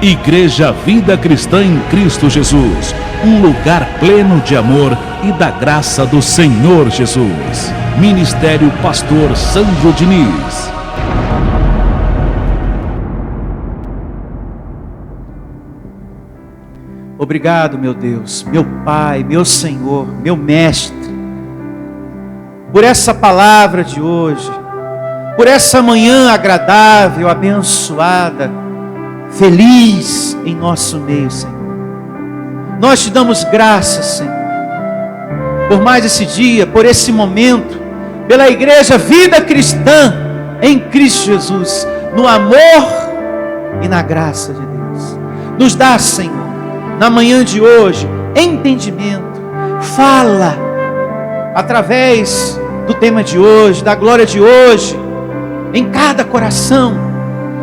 Igreja Vida Cristã em Cristo Jesus, um lugar pleno de amor e da graça do Senhor Jesus. Ministério Pastor Sandro Diniz. Obrigado, meu Deus, meu Pai, meu Senhor, meu Mestre, por essa palavra de hoje, por essa manhã agradável, abençoada, feliz em nosso meio, Senhor. Nós te damos graças, Senhor, por mais esse dia, por esse momento, pela Igreja Vida Cristã em Cristo Jesus, no amor e na graça de Deus. Nos dá, Senhor, na manhã de hoje, entendimento. Fala através do tema de hoje, da glória de hoje, em cada coração,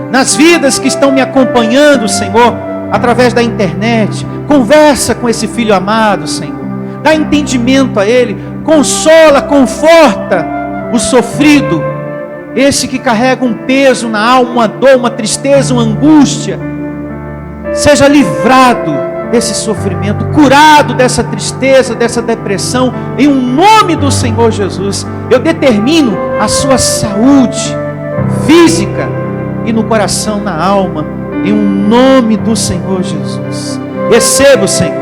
nas vidas que estão me acompanhando, Senhor, através da internet. Conversa com esse filho amado, Senhor, dá entendimento a ele, consola, conforta o sofrido, esse que carrega um peso na alma, uma dor, uma tristeza, uma angústia. Seja livrado desse sofrimento, curado dessa tristeza, dessa depressão, em um nome do Senhor Jesus. Eu determino a sua saúde física e no coração, na alma, em um nome do Senhor Jesus. Receba, Senhor,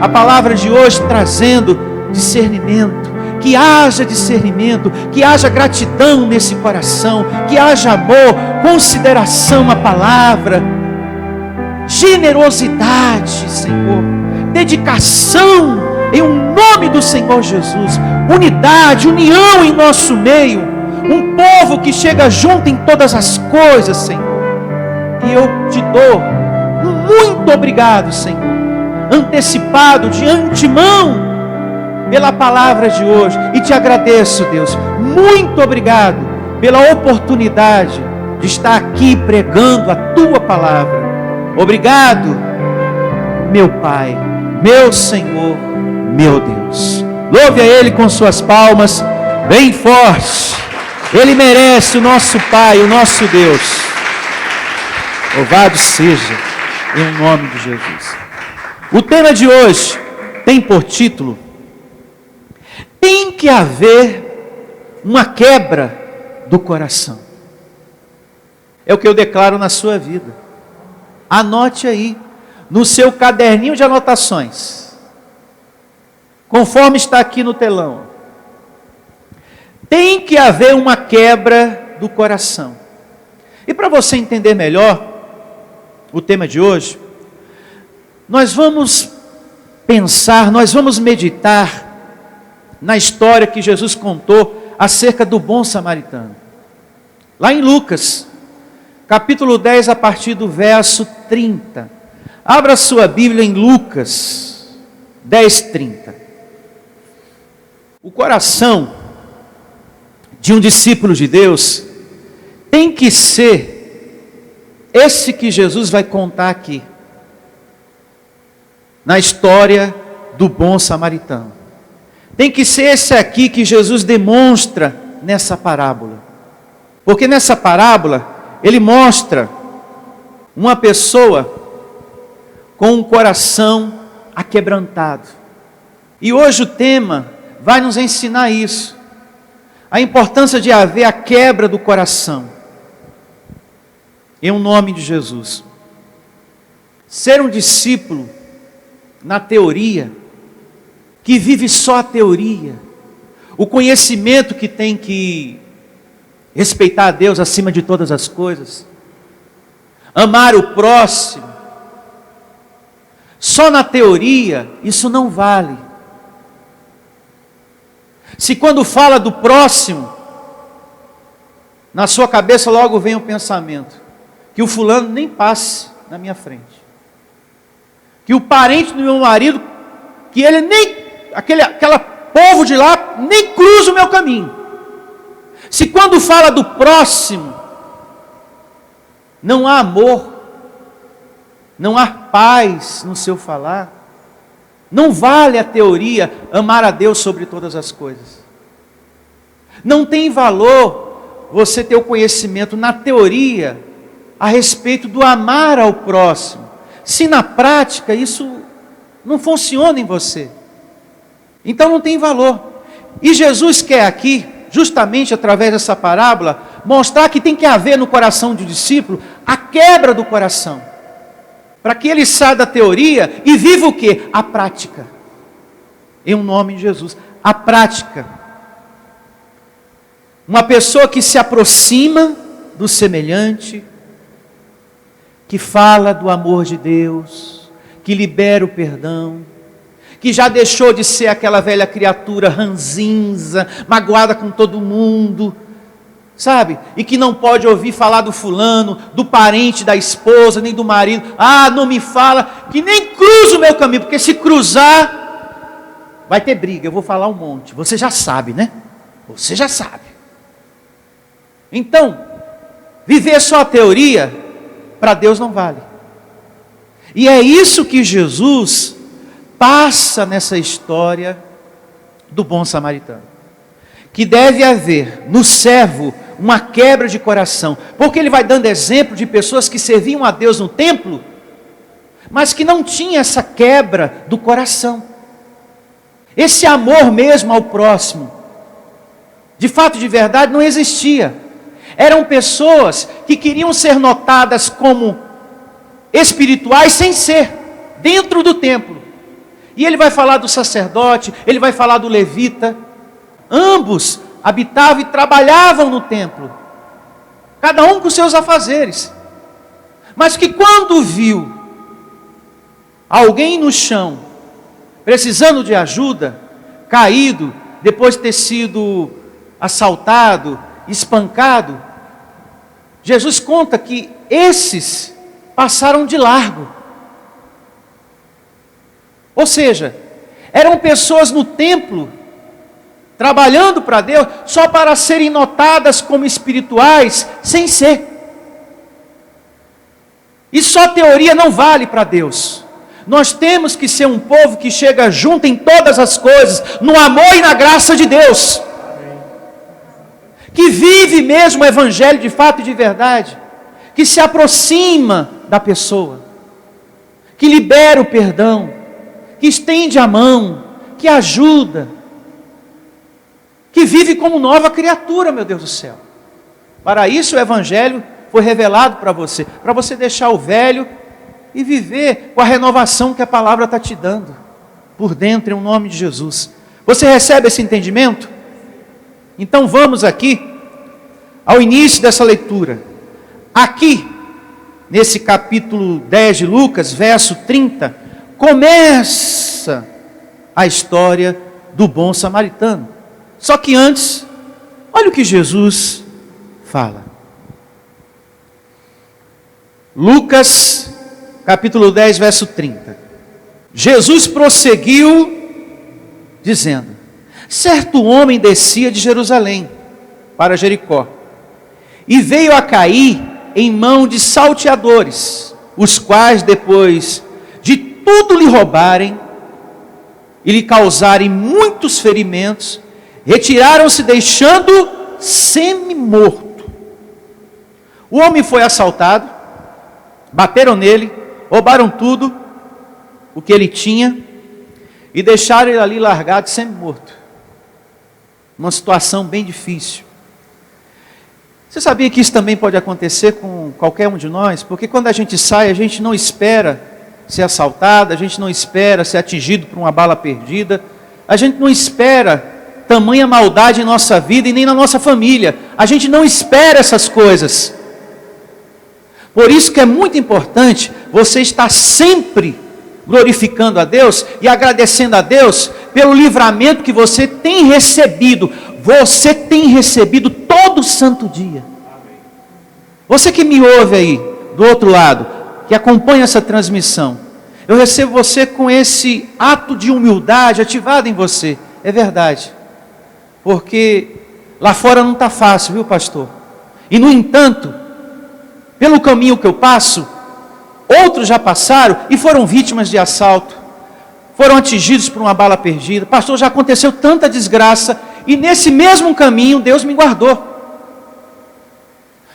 a palavra de hoje trazendo discernimento, que haja discernimento, que haja gratidão nesse coração, que haja amor, consideração à palavra, generosidade, Senhor, dedicação, em um nome do Senhor Jesus, unidade, união em nosso meio, um povo que chega junto em todas as coisas, Senhor. E eu te dou muito obrigado, Senhor, antecipado, de antemão, pela palavra de hoje, e te agradeço, Deus, muito obrigado pela oportunidade de estar aqui pregando a tua palavra. Obrigado, meu Pai, meu Senhor, meu Deus. Louve a Ele com suas palmas, bem forte. Ele merece, o nosso Pai, o nosso Deus. Louvado seja, em nome de Jesus. O tema de hoje tem por título: tem que haver uma quebra do coração. É o que eu declaro na sua vida. Anote aí, no seu caderninho de anotações, conforme está aqui no telão. Tem que haver uma quebra do coração. E para você entender melhor o tema de hoje, nós vamos pensar, nós vamos meditar na história que Jesus contou acerca do bom samaritano. Lá em Lucas, capítulo 10, a partir do verso 30. Abra sua Bíblia em Lucas 10, 30. O coração de um discípulo de Deus tem que ser esse que Jesus vai contar aqui, na história do bom samaritano. Tem que ser esse aqui que Jesus demonstra nessa parábola. Porque nessa parábola ele mostra uma pessoa com um coração aquebrantado. E hoje o tema vai nos ensinar isso. A importância de haver a quebra do coração. Em nome de Jesus. Ser um discípulo na teoria, que vive só a teoria, o conhecimento que tem que respeitar a Deus acima de todas as coisas, amar o próximo, só na teoria, isso não vale. Se quando fala do próximo, na sua cabeça logo vem o pensamento, que o fulano nem passe na minha frente, que o parente do meu marido, que ele nem, aquela povo de lá, nem cruza o meu caminho. Se quando fala do próximo, não há amor, não há paz no seu falar, não vale a teoria amar a Deus sobre todas as coisas. Não tem valor você ter o conhecimento na teoria a respeito do amar ao próximo, se na prática isso não funciona em você, então não tem valor. E Jesus quer aqui, justamente através dessa parábola, mostrar que tem que haver no coração do discípulo a quebra do coração, para que ele saia da teoria e viva o quê? A prática. Em nome de Jesus, a prática. Uma pessoa que se aproxima do semelhante, que fala do amor de Deus, que libera o perdão, que já deixou de ser aquela velha criatura ranzinza, magoada com todo mundo, sabe? E que não pode ouvir falar do fulano, do parente da esposa, nem do marido. Ah, não me fala, que nem cruza o meu caminho, porque se cruzar, vai ter briga, eu vou falar um monte. Você já sabe, né? Você já sabe. Então, viver só a teoria, para Deus não vale. E é isso que Jesus passa nessa história do bom samaritano. Que deve haver no servo uma quebra de coração. Porque ele vai dando exemplo de pessoas que serviam a Deus no templo, mas que não tinha essa quebra do coração. Esse amor mesmo ao próximo, de fato, de verdade, não existia. Eram pessoas que queriam ser notadas como espirituais sem ser, dentro do templo. E ele vai falar do sacerdote, ele vai falar do levita. Ambos habitavam e trabalhavam no templo, cada um com seus afazeres. Mas que quando viu alguém no chão, precisando de ajuda, caído, depois de ter sido assaltado, espancado, Jesus conta que esses passaram de largo. Ou seja, eram pessoas no templo, trabalhando para Deus, só para serem notadas como espirituais, sem ser. E só teoria não vale para Deus. Nós temos que ser um povo que chega junto em todas as coisas, no amor e na graça de Deus. Que vive mesmo o evangelho de fato e de verdade, que se aproxima da pessoa, que libera o perdão, que estende a mão, que ajuda, que vive como nova criatura, meu Deus do céu. Para isso o evangelho foi revelado para você deixar o velho e viver com a renovação que a palavra está te dando, por dentro, em nome de Jesus. Você recebe esse entendimento? Então vamos aqui ao início dessa leitura. Aqui, nesse capítulo 10 de Lucas, verso 30, começa a história do bom samaritano. Só que antes, olha o que Jesus fala. Lucas, capítulo 10, verso 30. Jesus prosseguiu, dizendo: certo homem descia de Jerusalém para Jericó, e veio a cair em mão de salteadores, os quais, depois de tudo lhe roubarem e lhe causarem muitos ferimentos, retiraram-se, deixando semi-morto. O homem foi assaltado, bateram nele, roubaram tudo o que ele tinha e deixaram ele ali largado, semi-morto. Uma situação bem difícil. Você sabia que isso também pode acontecer com qualquer um de nós? Porque quando a gente sai, a gente não espera ser assaltado, a gente não espera ser atingido por uma bala perdida, a gente não espera tamanha maldade em nossa vida e nem na nossa família. A gente não espera essas coisas. Por isso que é muito importante você estar sempre glorificando a Deus e agradecendo a Deus pelo livramento que você tem recebido. Você tem recebido todo santo dia. Você que me ouve aí, do outro lado, que acompanha essa transmissão, eu recebo você com esse ato de humildade ativado em você. É verdade. Porque lá fora não está fácil, viu, pastor? E no entanto, pelo caminho que eu passo, outros já passaram e foram vítimas de assalto, foram atingidos por uma bala perdida. Pastor, já aconteceu tanta desgraça, e nesse mesmo caminho Deus me guardou.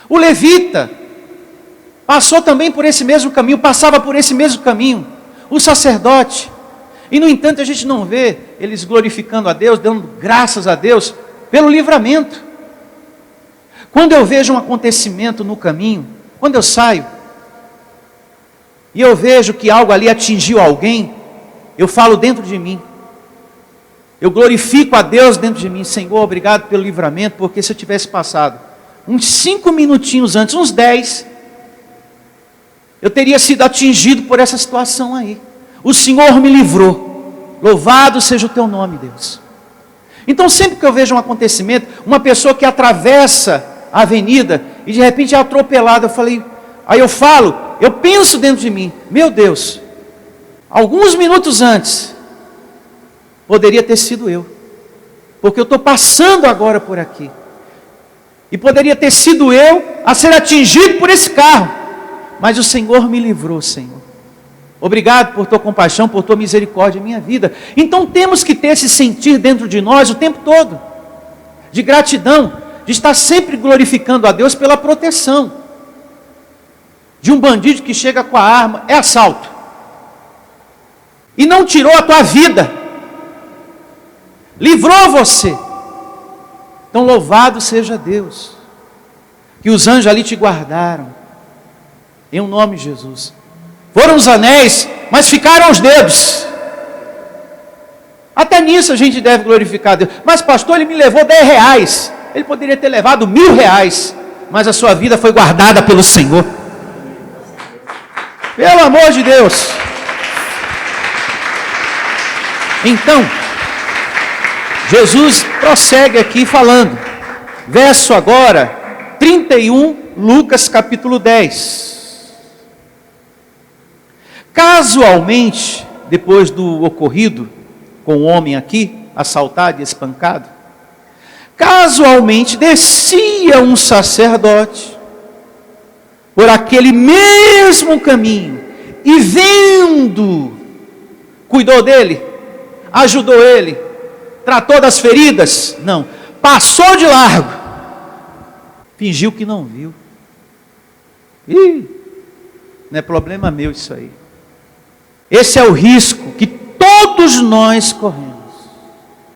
O levita, passou também por esse mesmo caminho, passava por esse mesmo caminho, o sacerdote. E no entanto a gente não vê eles glorificando a Deus, dando graças a Deus pelo livramento. Quando eu vejo um acontecimento no caminho, quando eu saio, e eu vejo que algo ali atingiu alguém, eu falo dentro de mim, eu glorifico a Deus dentro de mim: Senhor, obrigado pelo livramento, porque se eu tivesse passado uns 5 minutinhos antes, uns 10, eu teria sido atingido por essa situação aí. O Senhor me livrou, louvado seja o teu nome, Deus. Então sempre que eu vejo um acontecimento, uma pessoa que atravessa a avenida e de repente é atropelada, aí eu falo, eu penso dentro de mim: meu Deus, alguns minutos antes, poderia ter sido eu, porque eu estou passando agora por aqui, e poderia ter sido eu a ser atingido por esse carro, mas o Senhor me livrou, Senhor. Obrigado por tua compaixão, por tua misericórdia em minha vida. Então temos que ter esse sentir dentro de nós o tempo todo, de gratidão, de estar sempre glorificando a Deus pela proteção. De um bandido que chega com a arma, é assalto, e não tirou a tua vida, livrou você. Então louvado seja Deus, que os anjos ali te guardaram, em nome de Jesus. Foram os anéis, mas ficaram os dedos. Até nisso a gente deve glorificar a Deus. Mas pastor, ele me levou R$10, ele poderia ter levado R$1.000, mas a sua vida foi guardada pelo Senhor. Pelo amor de Deus. Então, Jesus prossegue aqui falando, verso agora 31, Lucas capítulo 10. Casualmente, depois do ocorrido com o homem aqui, assaltado e espancado, casualmente descia um sacerdote por aquele mesmo caminho, e vendo, cuidou dele, ajudou ele, tratou das feridas? Não, passou de largo, fingiu que não viu. Ih, não é problema meu isso aí. Esse é o risco que todos nós corremos,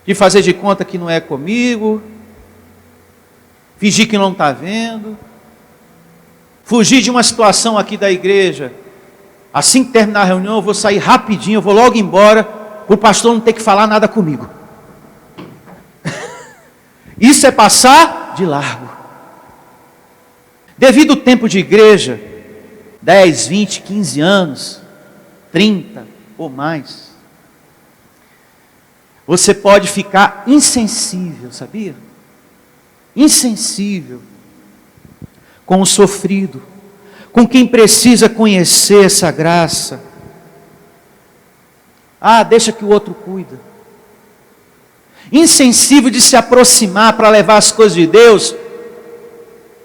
de fazer de conta que não é comigo, fingir que não está vendo, fugir de uma situação aqui da igreja. Assim que terminar a reunião, eu vou sair rapidinho, eu vou logo embora, para o pastor não ter que falar nada comigo. Isso é passar de largo. Devido ao tempo de igreja, 10, 20, 15 anos, 30 ou mais, você pode ficar insensível, sabia? Insensível com o sofrido, com quem precisa conhecer essa graça. Ah, deixa que o outro cuida. Insensível de se aproximar para levar as coisas de Deus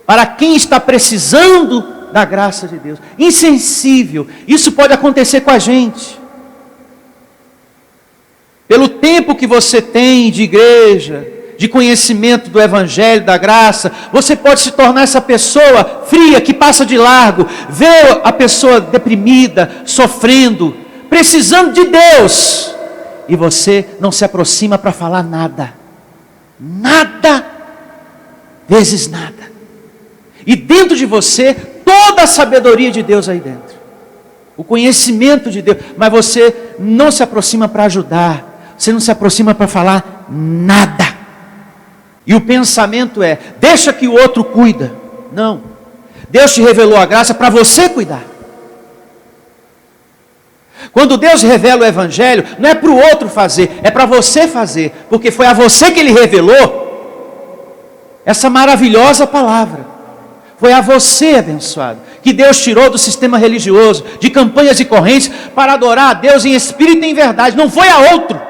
para quem está precisando da graça de Deus. Insensível. Isso pode acontecer com a gente. Pelo tempo que você tem de igreja, de conhecimento do Evangelho, da graça, você pode se tornar essa pessoa fria, que passa de largo, vê a pessoa deprimida, sofrendo, precisando de Deus, e você não se aproxima para falar nada. Nada, vezes nada. E dentro de você, toda a sabedoria de Deus aí dentro, o conhecimento de Deus, mas você não se aproxima para ajudar, você não se aproxima para falar nada. E o pensamento é: deixa que o outro cuida. Não, Deus te revelou a graça para você cuidar. Quando Deus revela o Evangelho, não é para o outro fazer, é para você fazer, porque foi a você que Ele revelou essa maravilhosa palavra. Foi a você, abençoado, que Deus tirou do sistema religioso, de campanhas e correntes, para adorar a Deus em espírito e em verdade. Não foi a outro.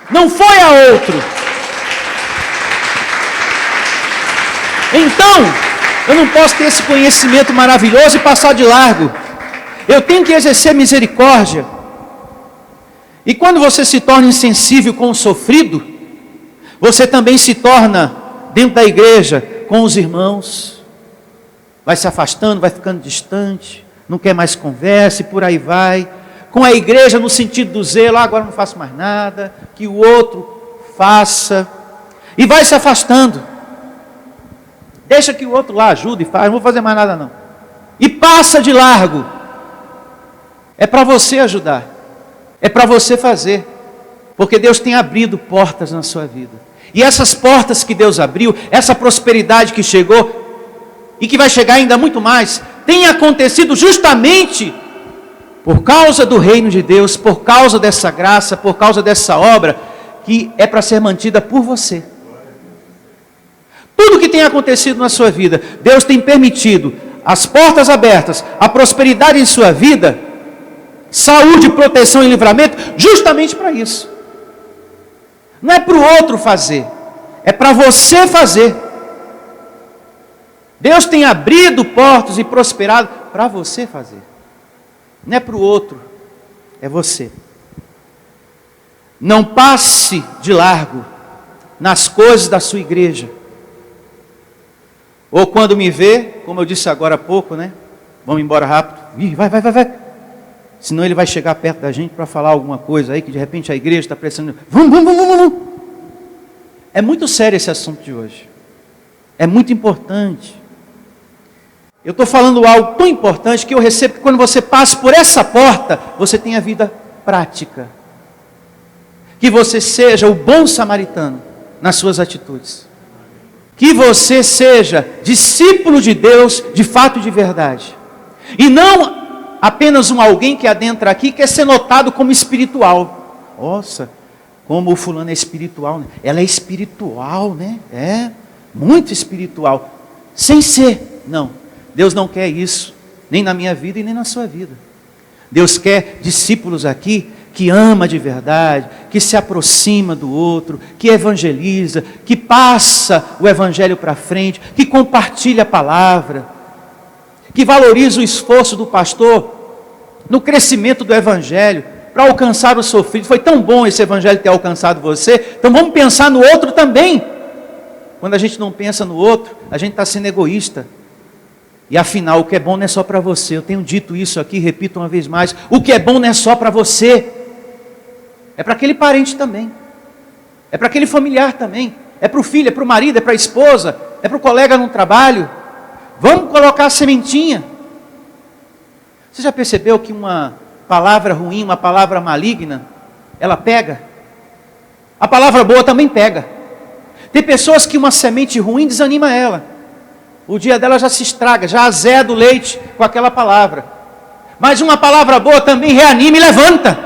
Não foi a outro. Então, eu não posso ter esse conhecimento maravilhoso e passar de largo. Eu tenho que exercer misericórdia. E quando você se torna insensível com o sofrido, você também se torna, dentro da igreja, com os irmãos. vai se afastando, vai ficando distante, não quer mais conversa e por aí vai. Com a igreja no sentido do zelo, agora não faço mais nada, que o outro faça. E vai se afastando. Deixa que o outro lá ajude e faz, não vou fazer mais nada não. E passa de largo. É para você ajudar. É para você fazer. Porque Deus tem abrido portas na sua vida. E essas portas que Deus abriu, essa prosperidade que chegou, e que vai chegar ainda muito mais, tem acontecido justamente por causa do reino de Deus, por causa dessa graça, por causa dessa obra, que é para ser mantida por você. Tudo que tem acontecido na sua vida, Deus tem permitido as portas abertas, a prosperidade em sua vida, saúde, proteção e livramento, justamente para isso. Não é para o outro fazer, é para você fazer. Deus tem abrido portas e prosperado para você fazer. Não é para o outro, é você. Não passe de largo nas coisas da sua igreja. Ou quando me vê, como eu disse agora há pouco, né? Vamos embora rápido. Ih, vai. Senão ele vai chegar perto da gente para falar alguma coisa aí, que de repente a igreja está pressionando. Vamos. É muito sério esse assunto de hoje. É muito importante. Eu estou falando algo tão importante que eu recebo que quando você passa por essa porta, você tenha vida prática. Que você seja o bom samaritano nas suas atitudes. Que você seja discípulo de Deus de fato e de verdade. E não apenas alguém que adentra aqui quer ser notado como espiritual. Nossa, como o fulano é espiritual, né? Ela é espiritual, né? É, muito espiritual. Sem ser, não. Deus não quer isso, nem na minha vida e nem na sua vida. Deus quer discípulos aqui que ama de verdade, que se aproxima do outro, que evangeliza, que passa o evangelho para frente, que compartilha a palavra, que valoriza o esforço do pastor no crescimento do evangelho, para alcançar o sofrido. Foi tão bom esse evangelho ter alcançado você, então vamos pensar no outro também. Quando a gente não pensa no outro, a gente está sendo egoísta. E afinal, o que é bom não é só para você. Eu tenho dito isso aqui, repito uma vez mais. O que é bom não é só para você. É para aquele parente também. É para aquele familiar também. É para o filho, é para o marido, é para a esposa. É para o colega no trabalho. Vamos colocar a sementinha. Você já percebeu que uma palavra ruim, uma palavra maligna, ela pega? A palavra boa também pega. Tem pessoas que uma semente ruim desanima ela. O dia dela já se estraga, já azeda o leite com aquela palavra. Mas uma palavra boa também reanima e levanta.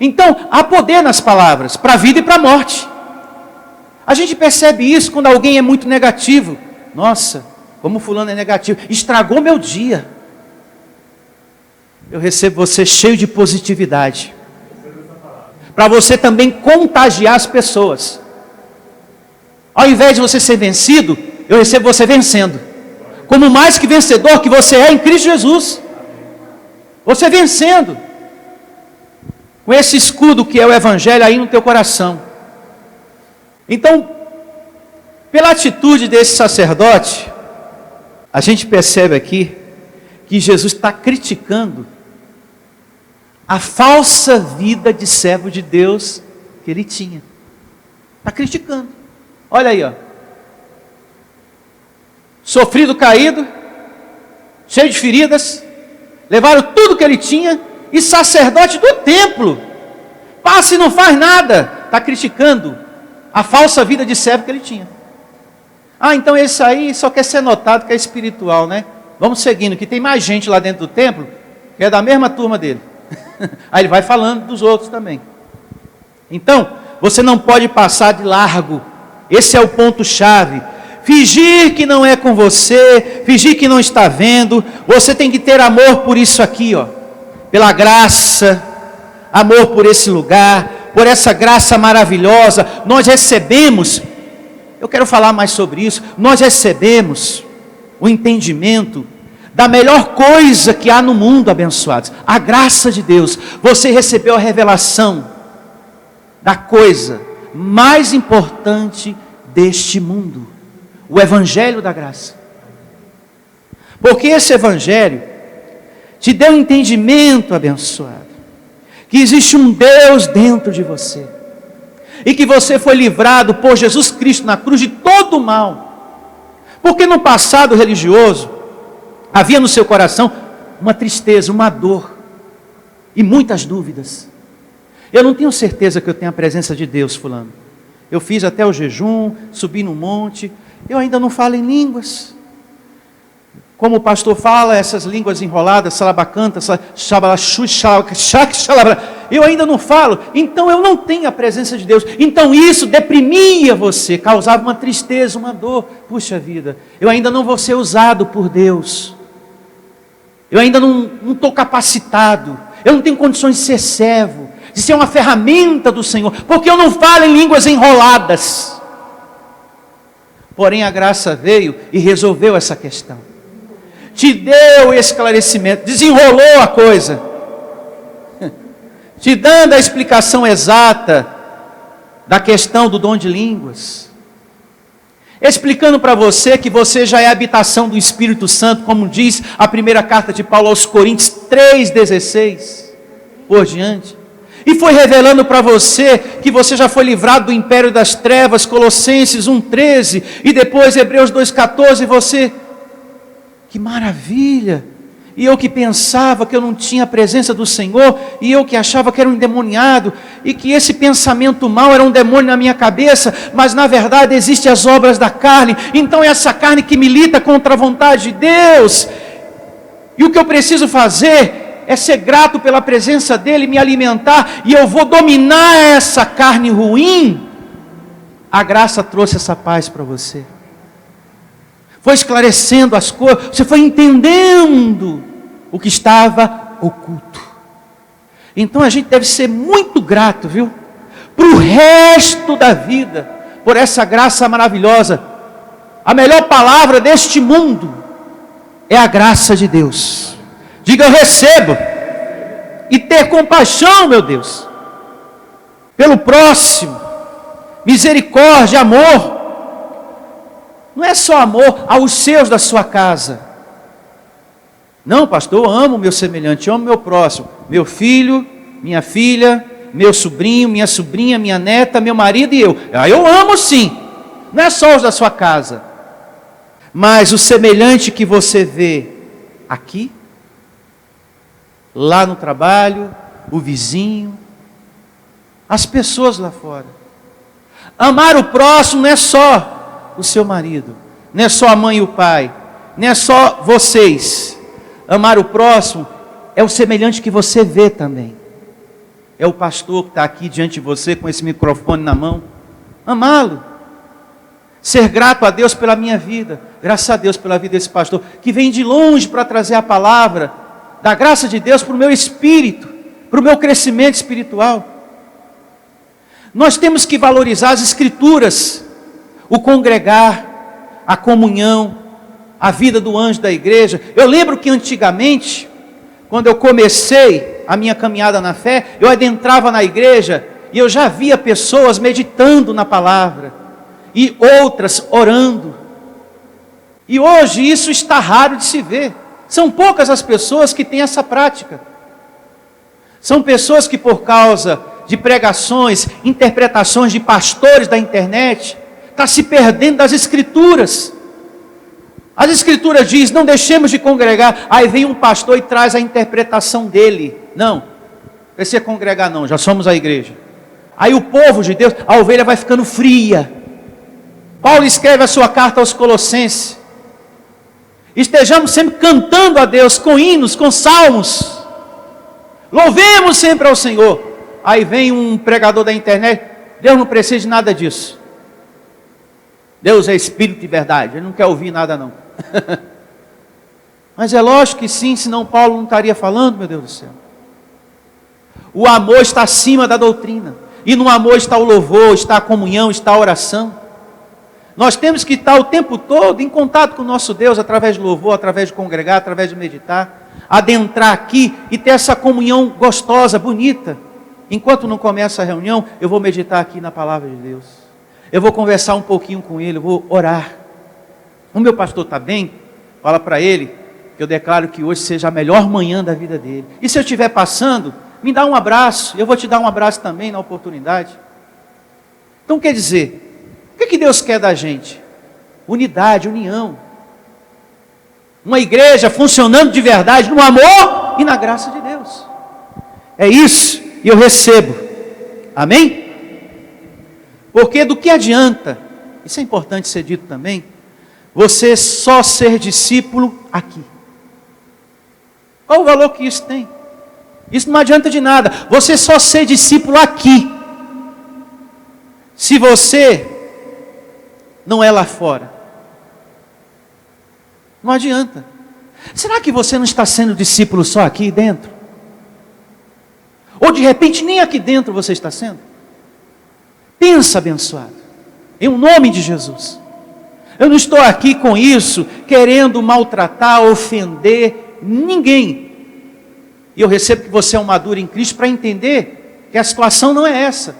Então, há poder nas palavras, para a vida e para a morte. A gente percebe isso quando alguém é muito negativo. Nossa, como fulano é negativo, estragou meu dia. Eu recebo você cheio de positividade. Para você também contagiar as pessoas. Ao invés de você ser vencido, eu recebo você vencendo. Como mais que vencedor que você é em Cristo Jesus. Você vencendo. Com esse escudo que é o Evangelho aí no teu coração. Então, pela atitude desse sacerdote, a gente percebe aqui que Jesus está criticando a falsa vida de servo de Deus que ele tinha. Está criticando. Olha aí, ó. Sofrido, caído, cheio de feridas, levaram tudo que ele tinha, e sacerdote do templo, passa e não faz nada, está criticando a falsa vida de servo que ele tinha. Ah, então esse aí só quer ser notado que é espiritual, né? Vamos seguindo, que tem mais gente lá dentro do templo, que é da mesma turma dele. Aí ele vai falando dos outros também. Então, você não pode passar de largo, esse é o ponto-chave. Fingir que não é com você, fingir que não está vendo. Você tem que ter amor por isso aqui, ó, pela graça, amor por esse lugar, por essa graça maravilhosa. Nós recebemos, eu quero falar mais sobre isso, nós recebemos o entendimento da melhor coisa que há no mundo, abençoados, a graça de Deus. Você recebeu a revelação da coisa mais importante deste mundo, o Evangelho da graça. Porque esse evangelho te deu um entendimento abençoado, que existe um Deus dentro de você, e que você foi livrado por Jesus Cristo na cruz de todo o mal. Porque no passado religioso, havia no seu coração uma tristeza, uma dor, e muitas dúvidas. Eu não tenho certeza que eu tenho a presença de Deus, fulano. Eu fiz até o jejum, subi no monte, eu ainda não falo em línguas. Como o pastor fala, essas línguas enroladas, salabacanta, eu ainda não falo, então eu não tenho a presença de Deus. Então isso deprimia você, causava uma tristeza, uma dor. Puxa vida, eu ainda não vou ser usado por Deus. Eu ainda não estou capacitado, eu não tenho condições de ser servo, de ser uma ferramenta do Senhor, porque eu não falo em línguas enroladas. Porém a graça veio e resolveu essa questão. Te deu esclarecimento, desenrolou a coisa, te dando a explicação exata da questão do dom de línguas, explicando para você que você já é habitação do Espírito Santo, como diz a primeira carta de Paulo aos Coríntios 3,16, por diante, e foi revelando para você que você já foi livrado do império das trevas, Colossenses 1,13, e depois Hebreus 2,14, você... Que maravilha! E eu que pensava que eu não tinha a presença do Senhor, e eu que achava que era um endemoniado, e que esse pensamento mau era um demônio na minha cabeça, mas na verdade existem as obras da carne. Então é essa carne que milita contra a vontade de Deus, e o que eu preciso fazer é ser grato pela presença dEle, me alimentar, e eu vou dominar essa carne ruim. A graça trouxe essa paz para você, foi esclarecendo as coisas, você foi entendendo o que estava oculto. Então a gente deve ser muito grato, viu? Para o resto da vida, por essa graça maravilhosa. A melhor palavra deste mundo é a graça de Deus. Diga, eu recebo. E ter compaixão, meu Deus, pelo próximo, misericórdia, amor. Não é só amor aos seus da sua casa. Não, pastor, eu amo o meu semelhante, eu amo o meu próximo. Meu filho, minha filha, meu sobrinho, minha sobrinha, minha neta, meu marido e eu. Eu amo sim. Não é só os da sua casa. Mas o semelhante que você vê aqui, lá no trabalho, o vizinho, as pessoas lá fora. Amar o próximo não é só o seu marido, não é só a mãe e o pai, não é só vocês. Amar o próximo é o semelhante que você vê também. É o pastor que está aqui diante de você com esse microfone na mão. Amá-lo. Ser grato a Deus pela minha vida. Graças a Deus pela vida desse pastor, que vem de longe para trazer a palavra da graça de Deus para o meu espírito, para o meu crescimento espiritual. Nós temos que valorizar as Escrituras, o congregar, a comunhão, a vida do anjo da igreja. Eu lembro que antigamente, quando eu comecei a minha caminhada na fé, eu adentrava na igreja e eu já via pessoas meditando na palavra e outras orando. E hoje isso está raro de se ver. São poucas as pessoas que têm essa prática. São pessoas que, por causa de pregações, interpretações de pastores da internet, está se perdendo das Escrituras. As Escrituras dizem, não deixemos de congregar. Aí vem um pastor e traz a interpretação dele. Não, precisa congregar não, já somos a igreja. Aí o povo de Deus, a ovelha vai ficando fria. Paulo escreve a sua carta aos Colossenses. Estejamos sempre cantando a Deus com hinos, com salmos. Louvemos sempre ao Senhor. Aí vem um pregador da internet, Deus não precisa de nada disso. Deus é Espírito de verdade, Ele não quer ouvir nada não. Mas é lógico que sim, senão Paulo não estaria falando, meu Deus do céu. O amor está acima da doutrina, e no amor está o louvor, está a comunhão, está a oração. Nós temos que estar o tempo todo em contato com o nosso Deus, através do louvor, através de congregar, através de meditar, adentrar aqui e ter essa comunhão gostosa, bonita. Enquanto não começa a reunião, eu vou meditar aqui na palavra de Deus. Eu vou conversar um pouquinho com ele, eu vou orar. O meu pastor está bem? Fala para ele que eu declaro que hoje seja a melhor manhã da vida dele. E se eu estiver passando, me dá um abraço, eu vou te dar um abraço também na oportunidade. Então quer dizer, o que Deus quer da gente? Unidade, união. Uma igreja funcionando de verdade no amor e na graça de Deus. É isso, e eu recebo. Amém? Porque do que adianta, isso é importante ser dito também, você só ser discípulo aqui. Qual o valor que isso tem? Isso não adianta de nada. Você só ser discípulo aqui. Se você não é lá fora. Não adianta. Será que você não está sendo discípulo só aqui dentro? Ou de repente nem aqui dentro você está sendo? Pensa, abençoado, em nome de Jesus. Eu não estou aqui com isso querendo maltratar, ofender ninguém. E eu recebo que você é um maduro em Cristo para entender que a situação não é essa.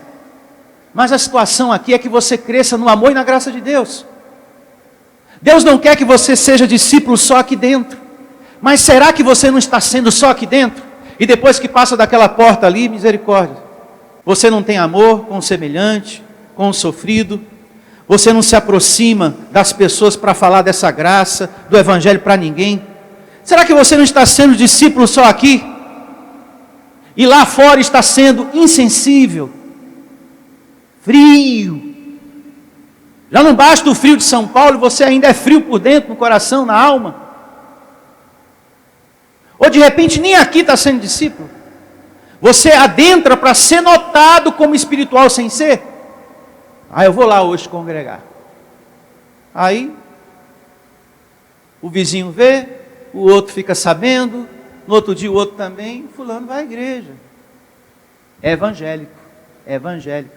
Mas a situação aqui é que você cresça no amor e na graça de Deus. Deus não quer que você seja discípulo só aqui dentro. Mas será que você não está sendo só aqui dentro? E depois que passa daquela porta ali, misericórdia, você não tem amor com o semelhante, com o sofrido. Você não se aproxima das pessoas para falar dessa graça, do evangelho para ninguém. Será que você não está sendo discípulo só aqui? E lá fora está sendo insensível, frio. Já não basta o frio de São Paulo, você ainda é frio por dentro, no coração, na alma. Ou de repente nem aqui está sendo discípulo. Você adentra para ser notado como espiritual sem ser. Eu vou lá hoje congregar. Aí, o vizinho vê, o outro fica sabendo, no outro dia o outro também, fulano vai à igreja. É evangélico, é evangélico.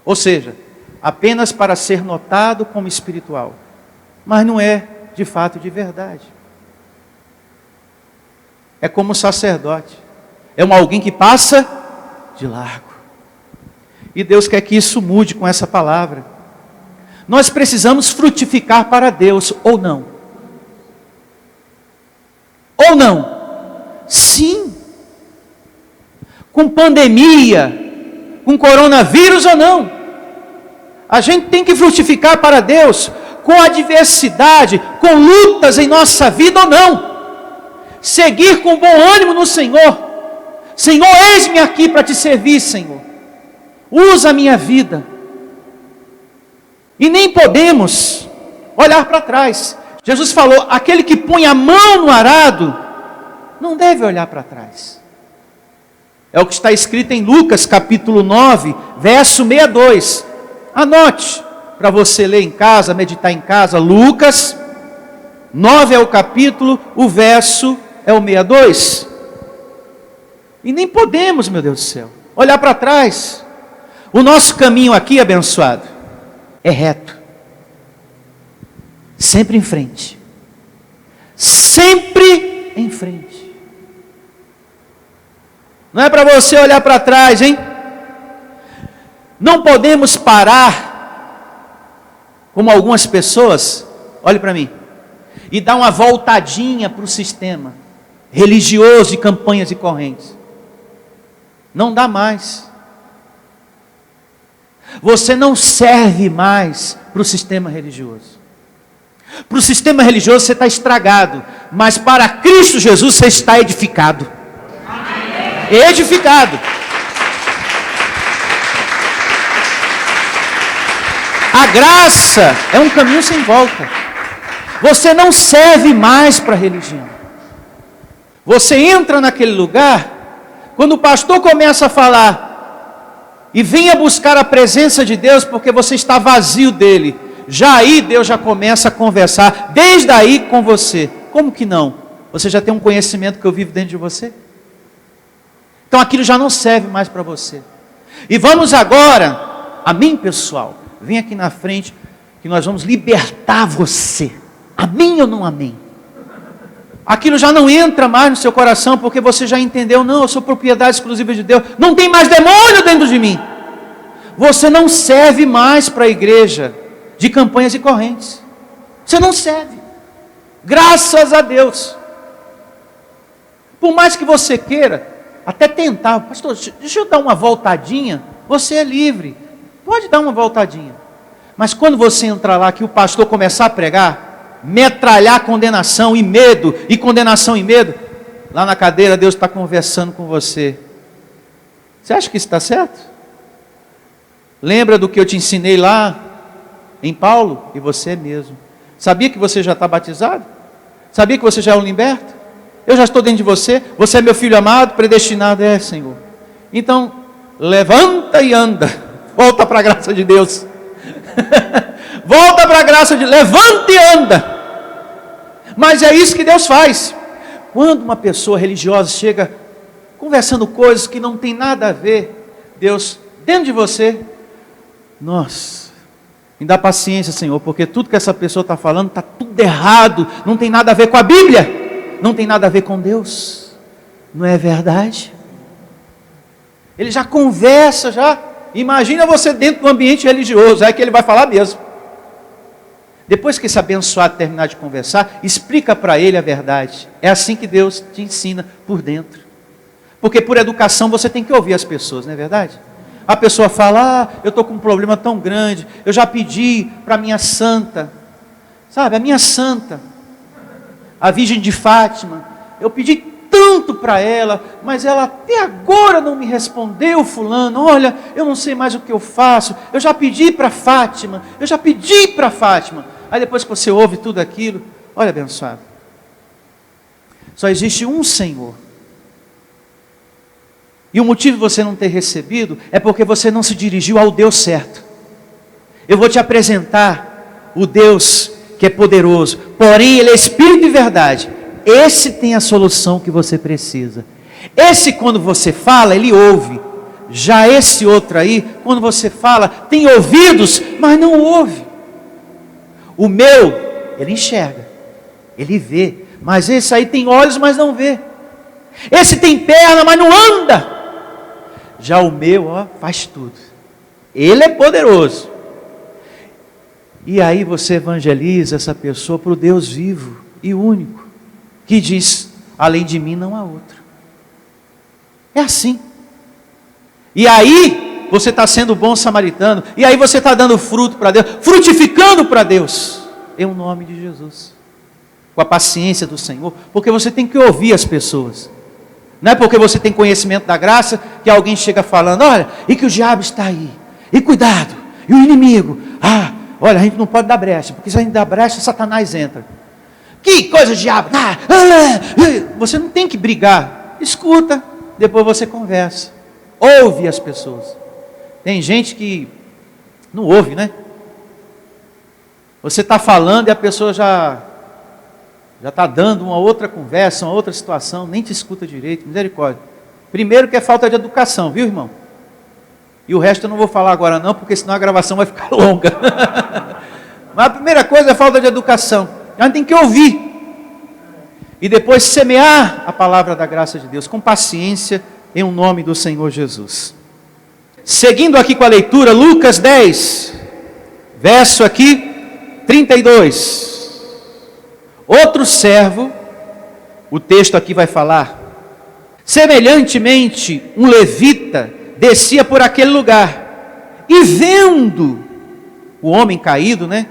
Ou seja, apenas para ser notado como espiritual. Mas não é de fato de verdade. É como sacerdote. É alguém que passa de largo. E Deus quer que isso mude com essa palavra. Nós precisamos frutificar para Deus, ou não? Ou não? Sim. Com pandemia, com coronavírus ou não? A gente tem que frutificar para Deus, com adversidade, com lutas em nossa vida ou não? Seguir com bom ânimo no Senhor. Senhor, eis-me aqui para te servir, Senhor. Usa a minha vida. E nem podemos olhar para trás. Jesus falou, aquele que põe a mão no arado, não deve olhar para trás. É o que está escrito em Lucas capítulo 9, verso 62. Anote, para você ler em casa, meditar em casa. Lucas 9 é o capítulo, o verso é o 62. E nem podemos, meu Deus do céu, olhar para trás. O nosso caminho aqui, abençoado, é reto. Sempre em frente. Sempre em frente. Não é para você olhar para trás, hein? Não podemos parar, como algumas pessoas, olhe para mim, e dar uma voltadinha para o sistema religioso de campanhas e correntes. Não dá mais. Você não serve mais para o sistema religioso. Para o sistema religioso você está estragado, mas para Cristo Jesus você está edificado. Edificado. A graça é um caminho sem volta. Você não serve mais para a religião. Você entra naquele lugar, quando o pastor começa a falar, e venha buscar a presença de Deus, porque você está vazio dele. Já aí Deus já começa a conversar, desde aí com você. Como que não? Você já tem um conhecimento que eu vivo dentro de você? Então aquilo já não serve mais para você. E vamos agora, amém pessoal? Vem aqui na frente, que nós vamos libertar você. Amém ou não amém? Aquilo já não entra mais no seu coração, porque você já entendeu, não, eu sou propriedade exclusiva de Deus, não tem mais demônio dentro de mim. Você não serve mais para a igreja de campanhas e correntes. Você não serve. Graças a Deus. Por mais que você queira, até tentar, pastor, deixa eu dar uma voltadinha, você é livre, pode dar uma voltadinha. Mas quando você entrar lá, que o pastor começar a pregar, metralhar condenação e medo, e condenação e medo, lá na cadeira Deus está conversando com você. Você acha que isso está certo? Lembra do que eu te ensinei lá em Paulo? E você é mesmo. Sabia que você já está batizado? Sabia que você já é um liberto? Eu já estou dentro de você. Você é meu filho amado, predestinado. É, Senhor. Então, levanta e anda. Volta para a graça de Deus. Volta para a graça de Deus. Levanta e anda. Mas é isso que Deus faz. Quando uma pessoa religiosa chega conversando coisas que não tem nada a ver, Deus, dentro de você, nossa, me dá paciência, Senhor, porque tudo que essa pessoa está falando está tudo errado, não tem nada a ver com a Bíblia, não tem nada a ver com Deus, não é verdade? Ele já conversa, já, imagina você dentro do ambiente religioso, é que ele vai falar mesmo. Depois que esse abençoado terminar de conversar, explica para ele a verdade, é assim que Deus te ensina por dentro, porque por educação você tem que ouvir as pessoas, não é verdade? A pessoa fala, eu estou com um problema tão grande, eu já pedi para a minha santa, sabe, a minha santa, a Virgem de Fátima, eu pedi tanto para ela, mas ela até agora não me respondeu, fulano, olha, eu não sei mais o que eu faço, eu já pedi para Fátima, aí depois que você ouve tudo aquilo, olha abençoado, só existe um Senhor, e o motivo de você não ter recebido é porque você não se dirigiu ao Deus certo. Eu vou te apresentar o Deus que é poderoso, porém Ele é Espírito de verdade. Esse tem a solução que você precisa. Esse, quando você fala, Ele ouve. Já esse outro aí, quando você fala, tem ouvidos, mas não ouve. O meu, Ele enxerga, Ele vê, mas esse aí tem olhos, mas não vê. Esse tem perna, mas não anda. Já o meu, ó, faz tudo. Ele é poderoso. E aí você evangeliza essa pessoa para o Deus vivo e único, que diz, além de mim não há outro. É assim. E aí você está sendo bom samaritano, e aí você está dando fruto para Deus, frutificando para Deus, em o nome de Jesus, com a paciência do Senhor, porque você tem que ouvir as pessoas. Não é porque você tem conhecimento da graça que alguém chega falando, olha, e que o diabo está aí, e cuidado, e o inimigo, olha, a gente não pode dar brecha, porque se a gente dá brecha, Satanás entra. Que coisa de diabo, você não tem que brigar, escuta, depois você conversa, ouve as pessoas. Tem gente que não ouve, né? Você está falando e a pessoa já está dando uma outra conversa, uma outra situação, nem te escuta direito, misericórdia. Primeiro que é falta de educação, viu, irmão? E o resto eu não vou falar agora não, porque senão a gravação vai ficar longa. Mas a primeira coisa é falta de educação. A gente tem que ouvir. E depois semear a palavra da graça de Deus, com paciência, em o nome do Senhor Jesus. Seguindo aqui com a leitura, Lucas 10, verso aqui, 32. Outro servo, o texto aqui vai falar, semelhantemente um levita descia por aquele lugar, e vendo o homem caído, né,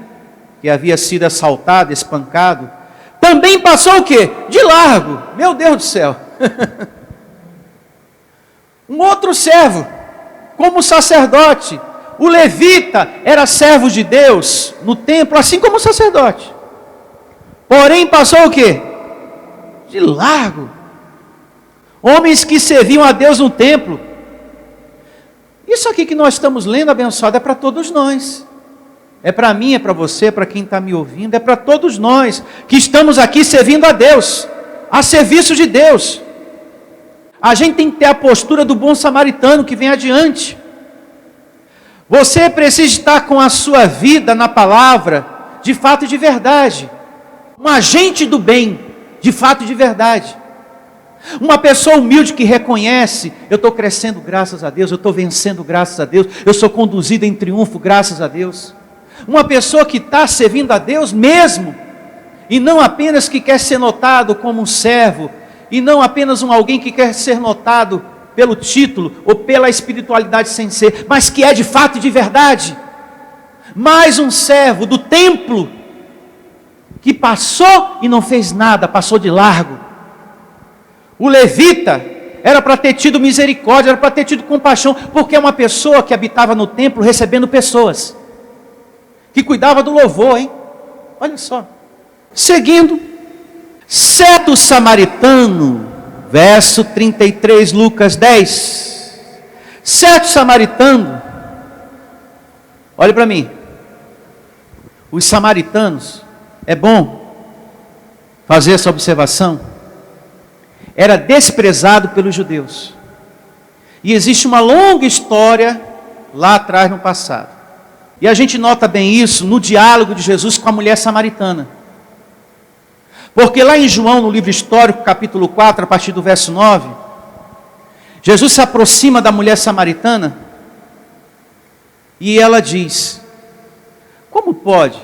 que havia sido assaltado, espancado, também passou o quê? De largo, meu Deus do céu. Um outro servo, como sacerdote, o levita era servo de Deus no templo, assim como o sacerdote. Porém passou o quê? De largo. Homens que serviam a Deus no templo. Isso aqui que nós estamos lendo, abençoado, é para todos nós. É para mim, é para você, é para quem está me ouvindo, é para todos nós que estamos aqui servindo a Deus, a serviço de Deus. A gente tem que ter a postura do bom samaritano que vem adiante. Você precisa estar com a sua vida na palavra, de fato e de verdade. Um agente do bem, de fato e de verdade. Uma pessoa humilde que reconhece, eu estou crescendo graças a Deus, eu estou vencendo graças a Deus, eu sou conduzido em triunfo graças a Deus. Uma pessoa que está servindo a Deus mesmo, e não apenas que quer ser notado como um servo, e não apenas alguém que quer ser notado pelo título ou pela espiritualidade sem ser, mas que é de fato e de verdade. Mais um servo do templo que passou e não fez nada, passou de largo. O levita era para ter tido misericórdia, era para ter tido compaixão, porque é uma pessoa que habitava no templo recebendo pessoas, que cuidava do louvor, hein? Olha só. Seguindo, certo samaritano, verso 33, Lucas 10. Certo samaritano, olhe para mim. Os samaritanos, é bom fazer essa observação, era desprezado pelos judeus. E existe uma longa história lá atrás no passado. E a gente nota bem isso no diálogo de Jesus com a mulher samaritana. Porque lá em João, no livro histórico, capítulo 4, a partir do verso 9, Jesus se aproxima da mulher samaritana e ela diz: como pode,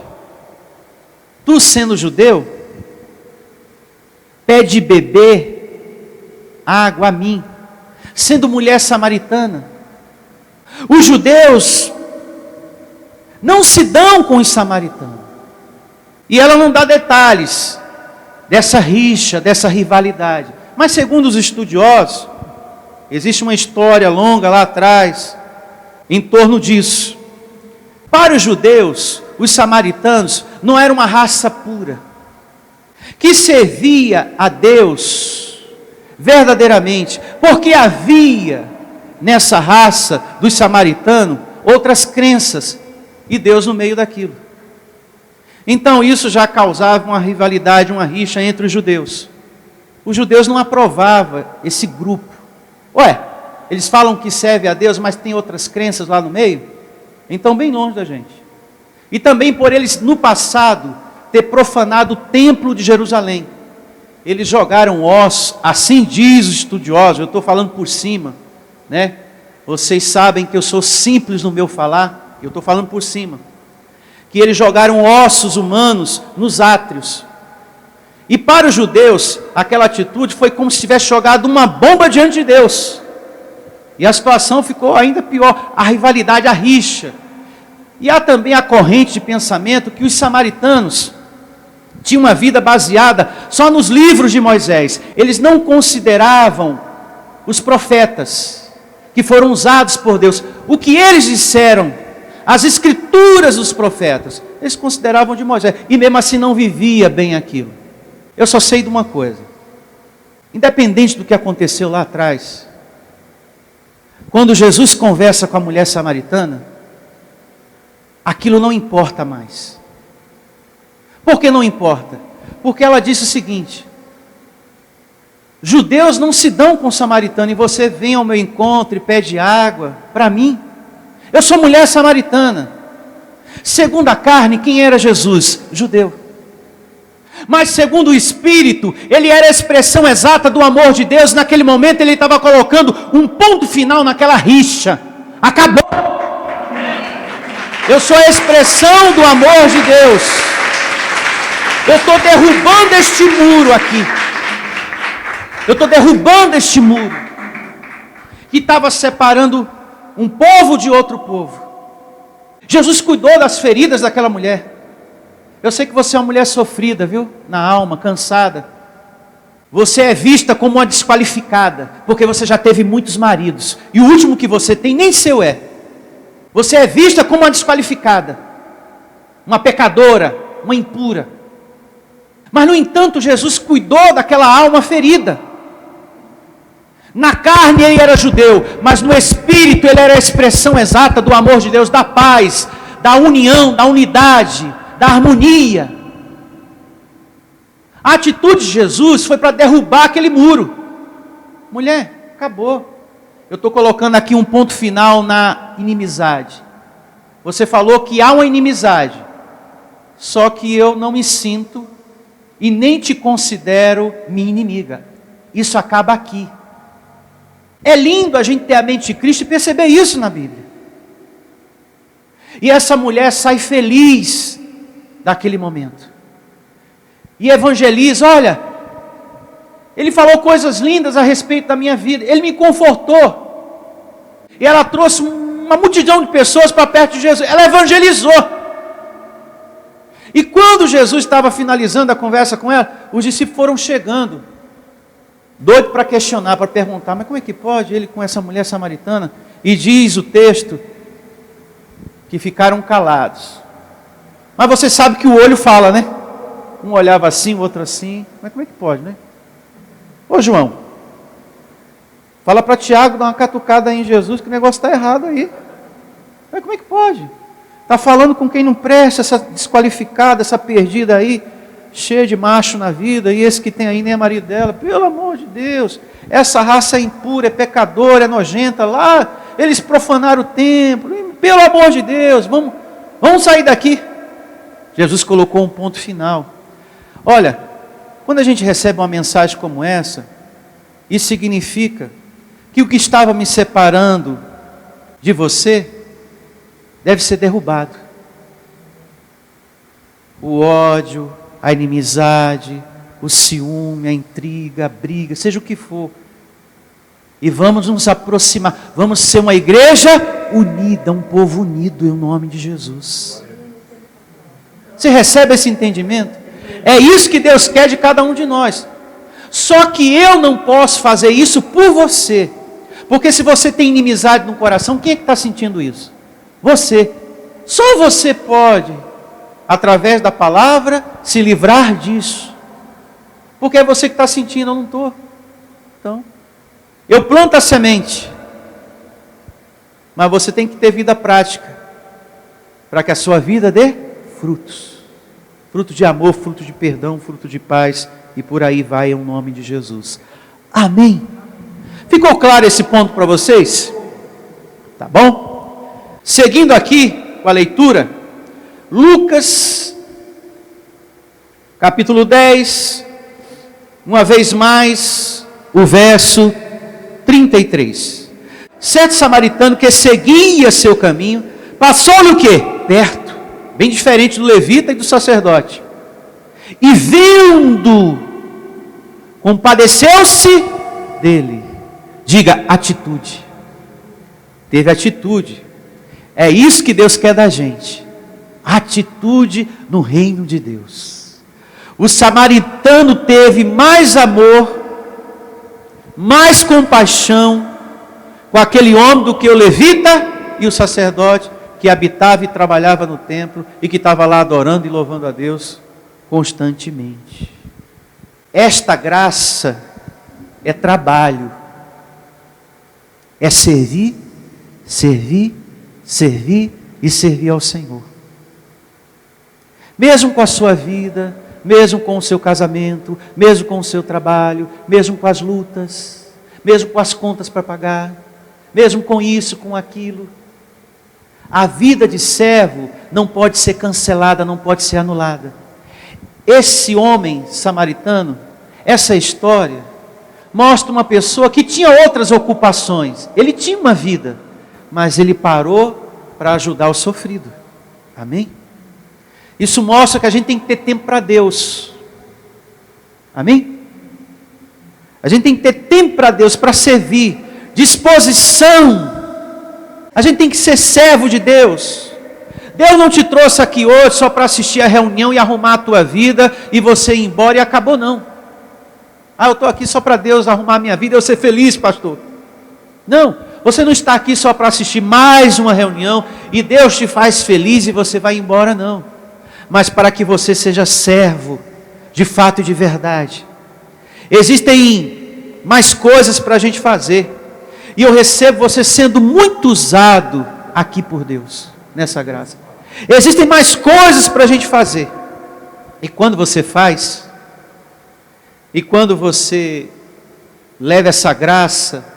tu sendo judeu, pede beber água a mim, sendo mulher samaritana? Os judeus não se dão com os samaritanos. E ela não dá detalhes dessa rixa, dessa rivalidade. Mas segundo os estudiosos, existe uma história longa lá atrás, em torno disso. Para os judeus, os samaritanos não eram uma raça pura, que servia a Deus verdadeiramente, porque havia nessa raça dos samaritanos outras crenças, e Deus no meio daquilo. Então isso já causava uma rivalidade, uma rixa entre os judeus. Os judeus não aprovavam esse grupo. Ué, eles falam que serve a Deus, mas tem outras crenças lá no meio? Então bem longe da gente. E também por eles no passado ter profanado o templo de Jerusalém. Eles jogaram ossos, assim diz os estudiosos, eu estou falando por cima, né? Vocês sabem que eu sou simples no meu falar, eu estou falando por cima. Que eles jogaram ossos humanos nos átrios. E para os judeus, aquela atitude foi como se tivesse jogado uma bomba diante de Deus. E a situação ficou ainda pior, a rivalidade, a rixa. E há também a corrente de pensamento que os samaritanos tinham uma vida baseada só nos livros de Moisés. Eles não consideravam os profetas que foram usados por Deus. O que eles disseram, as escrituras dos profetas, eles consideravam de Moisés, e mesmo assim não vivia bem aquilo. Eu só sei de uma coisa, independente do que aconteceu lá atrás, quando Jesus conversa com a mulher samaritana, aquilo não importa mais. Por que não importa? Porque ela disse o seguinte: judeus não se dão com samaritano, e você vem ao meu encontro e pede água para mim? Eu sou mulher samaritana. Segundo a carne, quem era Jesus? Judeu. Mas segundo o Espírito, ele era a expressão exata do amor de Deus. Naquele momento ele estava colocando um ponto final naquela rixa. Acabou. Eu sou a expressão do amor de Deus. Eu estou derrubando este muro aqui. Eu estou derrubando este muro que estava separando um povo de outro povo. Jesus cuidou das feridas daquela mulher. Eu sei que você é uma mulher sofrida, viu? Na alma, cansada. Você é vista como uma desqualificada, porque você já teve muitos maridos, e o último que você tem nem seu é. Você é vista como uma desqualificada, uma pecadora, uma impura. Mas no entanto, Jesus cuidou daquela alma ferida. Na carne ele era judeu, mas no espírito ele era a expressão exata do amor de Deus, da paz, da união, da unidade, da harmonia. A atitude de Jesus foi para derrubar aquele muro. Mulher, acabou. Eu estou colocando aqui um ponto final na inimizade. Você falou que há uma inimizade, só que eu não me sinto e nem te considero minha inimiga. Isso acaba aqui. É lindo a gente ter a mente de Cristo e perceber isso na Bíblia. E essa mulher sai feliz daquele momento. E evangeliza: olha, Ele falou coisas lindas a respeito da minha vida. Ele me confortou. E ela trouxe uma multidão de pessoas para perto de Jesus. Ela evangelizou. E quando Jesus estava finalizando a conversa com ela, os discípulos foram chegando, doido para questionar, para perguntar, mas como é que pode ele com essa mulher samaritana? E diz o texto que ficaram calados. Mas você sabe que o olho fala, né? Um olhava assim, o outro assim. Mas como é que pode, né? Ô João, fala para Tiago dar uma catucada aí em Jesus, que o negócio está errado aí. Mas como é que pode? Está falando com quem não presta, essa desqualificada, essa perdida aí, cheia de macho na vida, e esse que tem aí nem é marido dela. Pelo amor de Deus, essa raça é impura, é pecadora, é nojenta. Lá eles profanaram o templo. Pelo amor de Deus, vamos sair daqui. Jesus colocou um ponto final. Olha, quando a gente recebe uma mensagem como essa, isso significa que o que estava me separando de você deve ser derrubado. O ódio, a inimizade, o ciúme, a intriga, a briga, seja o que for. E vamos nos aproximar, vamos ser uma igreja unida, um povo unido em nome de Jesus. Você recebe esse entendimento? É isso que Deus quer de cada um de nós. Só que eu não posso fazer isso por você. Porque se você tem inimizade no coração, quem é que está sentindo isso? Você. Só você pode, através da palavra, se livrar disso. Porque é você que está sentindo, eu não estou. Então, eu planto a semente. Mas você tem que ter vida prática. Para que a sua vida dê frutos. Fruto de amor, fruto de perdão, fruto de paz. E por aí vai em nome de Jesus. Amém. Ficou claro esse ponto para vocês? Tá bom? Seguindo aqui com a leitura, Lucas, capítulo 10, uma vez mais, o verso 33. Certo samaritano que seguia seu caminho, passou-lhe o quê? Perto, bem diferente do levita e do sacerdote. E vendo, compadeceu-se dele. Diga, atitude. Teve atitude. É isso que Deus quer da gente. Atitude no reino de Deus. O samaritano teve mais amor, mais compaixão com aquele homem do que o levita e o sacerdote que habitava e trabalhava no templo e que estava lá adorando e louvando a Deus constantemente. Esta graça é trabalho. É servir, servir, servir e servir ao Senhor. Mesmo com a sua vida, mesmo com o seu casamento, mesmo com o seu trabalho, mesmo com as lutas, mesmo com as contas para pagar, mesmo com isso, com aquilo. A vida de servo não pode ser cancelada, não pode ser anulada. Esse homem samaritano, essa história, mostra uma pessoa que tinha outras ocupações. Ele tinha uma vida, mas ele parou para ajudar o sofrido. Amém? Isso mostra que a gente tem que ter tempo para Deus. Amém? A gente tem que ter tempo para Deus, para servir, disposição. A gente tem que ser servo de Deus. Deus não te trouxe aqui hoje só para assistir a reunião e arrumar a tua vida e você ir embora e acabou, não. Ah, eu estou aqui só para Deus arrumar a minha vida e eu ser feliz, pastor. Não, você não está aqui só para assistir mais uma reunião e Deus te faz feliz e você vai embora, não. Mas para que você seja servo, de fato e de verdade. Existem mais coisas para a gente fazer. E eu recebo você sendo muito usado aqui por Deus, nessa graça. Existem mais coisas para a gente fazer. E quando você faz, e quando você leva essa graça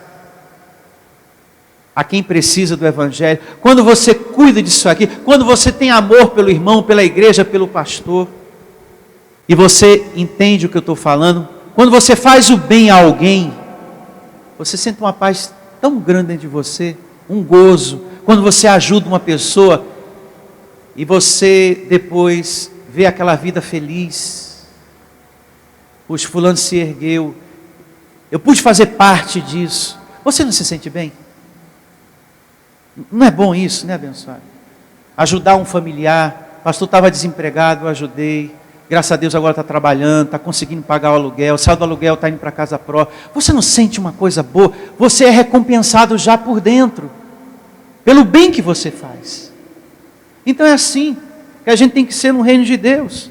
a quem precisa do Evangelho, quando você cuida disso aqui, quando você tem amor pelo irmão, pela igreja, pelo pastor, e você entende o que eu estou falando, quando você faz o bem a alguém, você sente uma paz tão grande dentro de você, um gozo, quando você ajuda uma pessoa, e você depois vê aquela vida feliz, os fulano se ergueu, Eu pude fazer parte disso. Você não se sente bem? Não é bom isso, né, abençoado? Ajudar um familiar. O pastor estava desempregado, eu ajudei. Graças a Deus agora está trabalhando, está conseguindo pagar o aluguel. Saiu do aluguel, está indo para casa própria. Você não sente uma coisa boa? Você é recompensado já por dentro, pelo bem que você faz. Então é assim que a gente tem que ser no reino de Deus.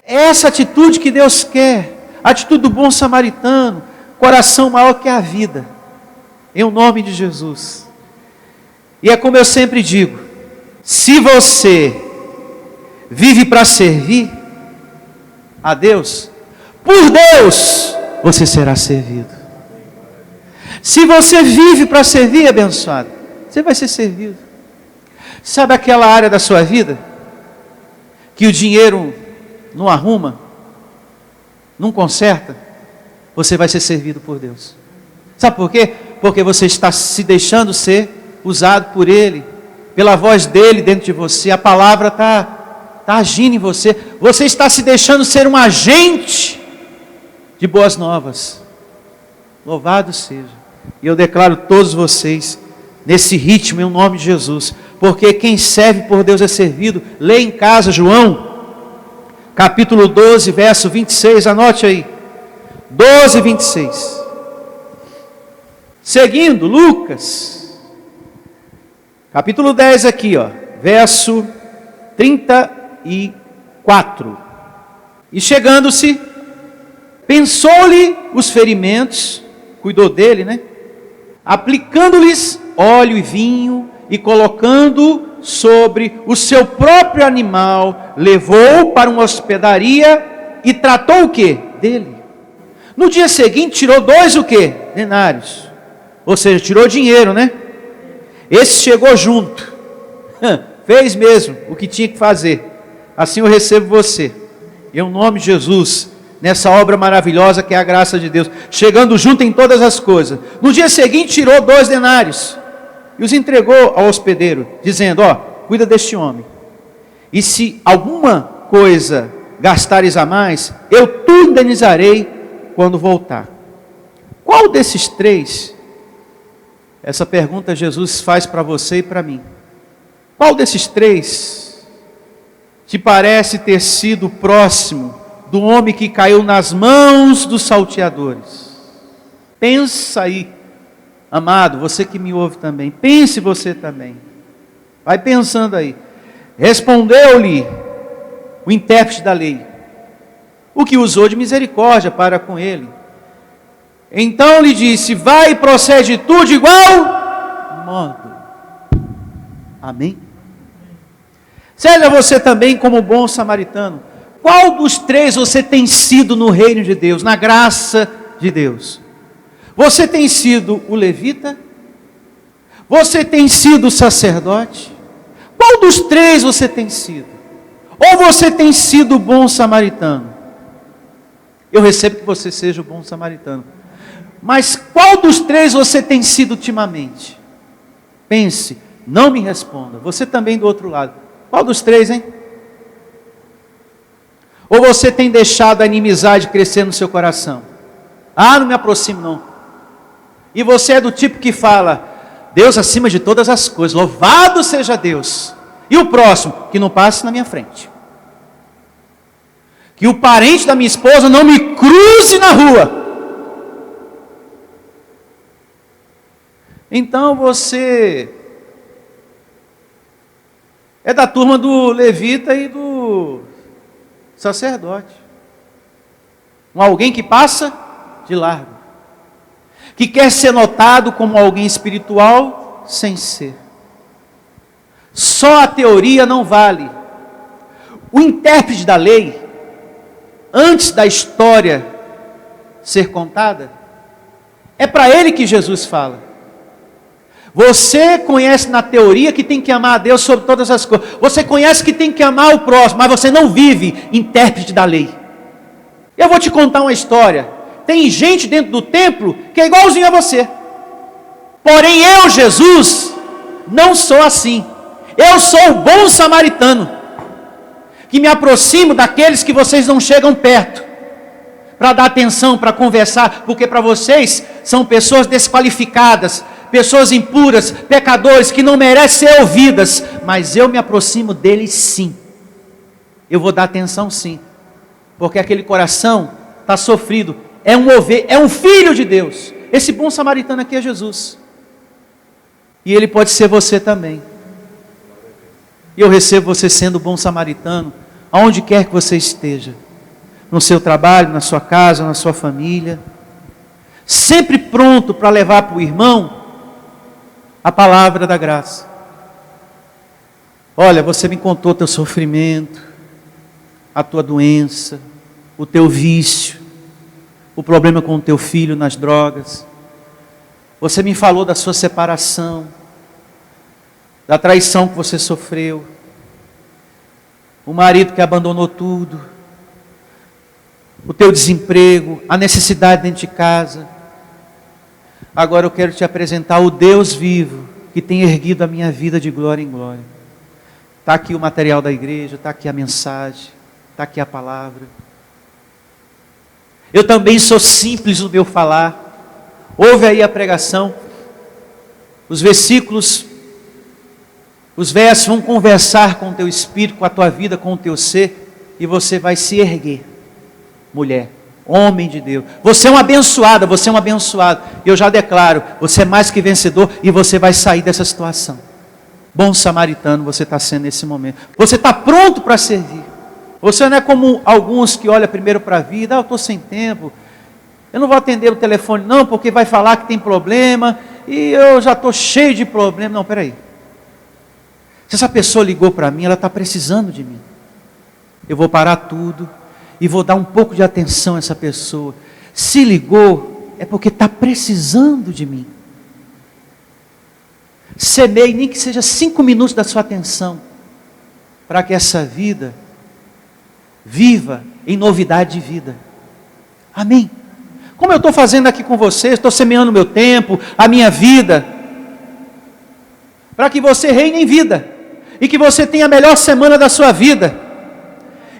É essa atitude que Deus quer. A atitude do bom samaritano. Coração maior que a vida. Em nome de Jesus. E é como eu sempre digo. Se você vive para servir a Deus, por Deus você será servido. Se você vive para servir, abençoado, você vai ser servido. Sabe aquela área da sua vida que o dinheiro não arruma, não conserta? Você vai ser servido por Deus. Sabe por quê? Porque você está se deixando ser usado por Ele, pela voz dEle dentro de você. A palavra está agindo em você. Você está se deixando ser um agente de boas novas. Louvado seja. E eu declaro todos vocês nesse ritmo em nome de Jesus. Porque quem serve por Deus é servido. Lê em casa João, capítulo 12, verso 26. Anote aí. 12, 26. Seguindo, Lucas, capítulo 10 aqui, verso 34. E chegando-se, pensou-lhe os ferimentos, cuidou dele, né? Aplicando-lhes óleo e vinho, e colocando sobre o seu próprio animal, levou para uma hospedaria e tratou o quê? Dele. No dia seguinte tirou 2 o quê? Denários. Ou seja, tirou dinheiro, né? Esse chegou junto. Fez mesmo o que tinha que fazer. Assim eu recebo você. Em nome de Jesus, nessa obra maravilhosa que é a graça de Deus. Chegando junto em todas as coisas. No dia seguinte tirou 2 denários. E os entregou ao hospedeiro, dizendo, cuida deste homem. E se alguma coisa gastares a mais, eu te indenizarei quando voltar. Qual desses 3, essa pergunta Jesus faz para você e para mim. Qual desses 3 te parece ter sido próximo do homem que caiu nas mãos dos salteadores? Pensa aí, amado, você que me ouve também, pense você também. Vai pensando aí. Respondeu-lhe o intérprete da lei, o que usou de misericórdia para com ele. Então lhe disse, vai e procede tu de igual modo. Amém? Seja você também como bom samaritano. Qual dos 3 você tem sido no reino de Deus, na graça de Deus? Você tem sido o levita? Você tem sido o sacerdote? Qual dos 3 você tem sido? Ou você tem sido o bom samaritano? Eu recebo que você seja o bom samaritano. Mas qual dos 3 você tem sido ultimamente? Pense, não me responda. Você também do outro lado. Qual dos 3, hein? Ou você tem deixado a inimizade crescer no seu coração? Não me aproximo não. E você é do tipo que fala, Deus acima de todas as coisas, louvado seja Deus. E o próximo, que não passe na minha frente. Que o parente da minha esposa não me cruze na rua. Então você é da turma do levita e do sacerdote. Alguém que passa de largo. Que quer ser notado como alguém espiritual sem ser. Só a teoria não vale. O intérprete da lei, antes da história ser contada, é para ele que Jesus fala. Você conhece na teoria que tem que amar a Deus sobre todas as coisas. Você conhece que tem que amar o próximo, mas você não vive intérprete da lei. Eu vou te contar uma história. Tem gente dentro do templo que é igualzinho a você. Porém eu, Jesus, não sou assim. Eu sou o bom samaritano, que me aproximo daqueles que vocês não chegam perto. para dar atenção, para conversar, porque para vocês são pessoas desqualificadas, pessoas impuras, pecadores que não merecem ser ouvidas, mas eu me aproximo deles sim. Eu vou dar atenção sim, porque aquele coração está sofrido, é um filho de Deus. Esse bom samaritano aqui é Jesus, e ele pode ser você também. E eu recebo você sendo bom samaritano, aonde quer que você esteja, no seu trabalho, na sua casa, na sua família, sempre pronto para levar para o irmão a palavra da graça. Olha, você me contou o teu sofrimento, a tua doença, o teu vício, o problema com o teu filho nas drogas. Você me falou da sua separação, da traição que você sofreu, o marido que abandonou tudo, o teu desemprego, a necessidade dentro de casa. Agora eu quero te apresentar o Deus vivo, que tem erguido a minha vida de glória em glória. Está aqui o material da igreja, está aqui a mensagem, está aqui a palavra. Eu também sou simples no meu falar. Ouve aí a pregação. Os versículos, os versos vão conversar com o teu espírito, com a tua vida, com o teu ser, e você vai se erguer. Mulher, homem de Deus, você é uma abençoada, você é um abençoado. Eu já declaro, você é mais que vencedor e você vai sair dessa situação. Bom samaritano você está sendo nesse momento. Você está pronto para servir. Você não é como alguns que olham primeiro para a vida. Eu estou sem tempo, eu não vou atender o telefone não, porque vai falar que tem problema, e eu já estou cheio de problema. Não, peraí. Se essa pessoa ligou para mim, ela está precisando de mim. Eu vou parar tudo e vou dar um pouco de atenção a essa pessoa. Se ligou, é porque está precisando de mim. Semeie, nem que seja 5 minutos da sua atenção, para que essa vida viva em novidade de vida. Amém? Como eu estou fazendo aqui com vocês, estou semeando o meu tempo, a minha vida, para que você reine em vida, e que você tenha a melhor semana da sua vida.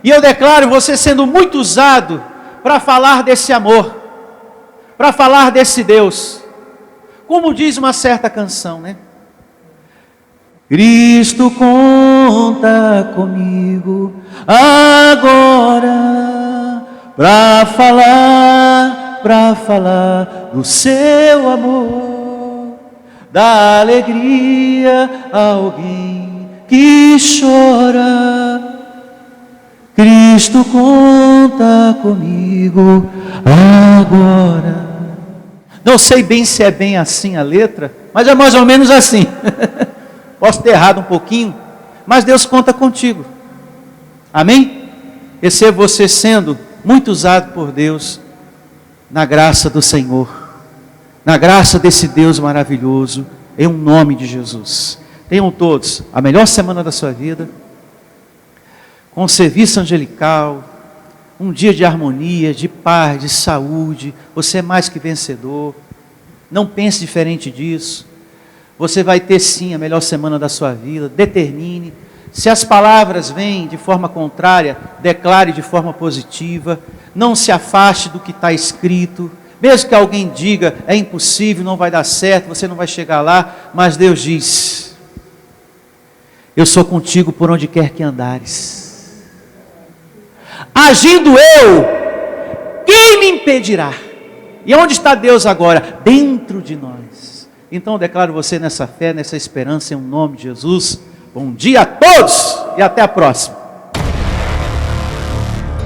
E eu declaro você sendo muito usado para falar desse amor, para falar desse Deus. Como diz uma certa canção, né? Cristo conta comigo agora para falar do seu amor, da alegria a alguém que chora. Cristo conta comigo agora. Não sei bem se é bem assim a letra, mas é mais ou menos assim. Posso ter errado um pouquinho, mas Deus conta contigo. Amém? Esse é você sendo muito usado por Deus, na graça do Senhor, na graça desse Deus maravilhoso, em um nome de Jesus. Tenham todos a melhor semana da sua vida, com serviço angelical, um dia de harmonia, de paz, de saúde. Você é mais que vencedor. Não pense diferente disso. Você vai ter sim a melhor semana da sua vida. Determine. Se as palavras vêm de forma contrária, declare de forma positiva. Não se afaste do que está escrito. Mesmo que alguém diga, é impossível, não vai dar certo, você não vai chegar lá. Mas Deus diz, eu sou contigo por onde quer que andares. Agindo eu, quem me impedirá? E onde está Deus agora? Dentro de nós. Então eu declaro você nessa fé, nessa esperança, em nome de Jesus. Bom dia a todos e até a próxima.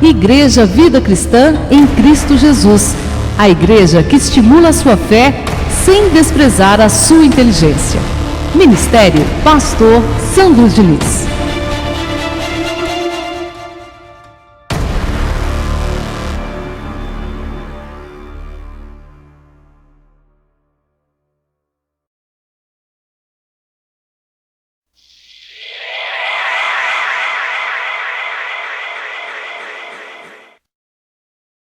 Igreja Vida Cristã em Cristo Jesus. A igreja que estimula a sua fé sem desprezar a sua inteligência. Ministério Pastor Sandro Diniz.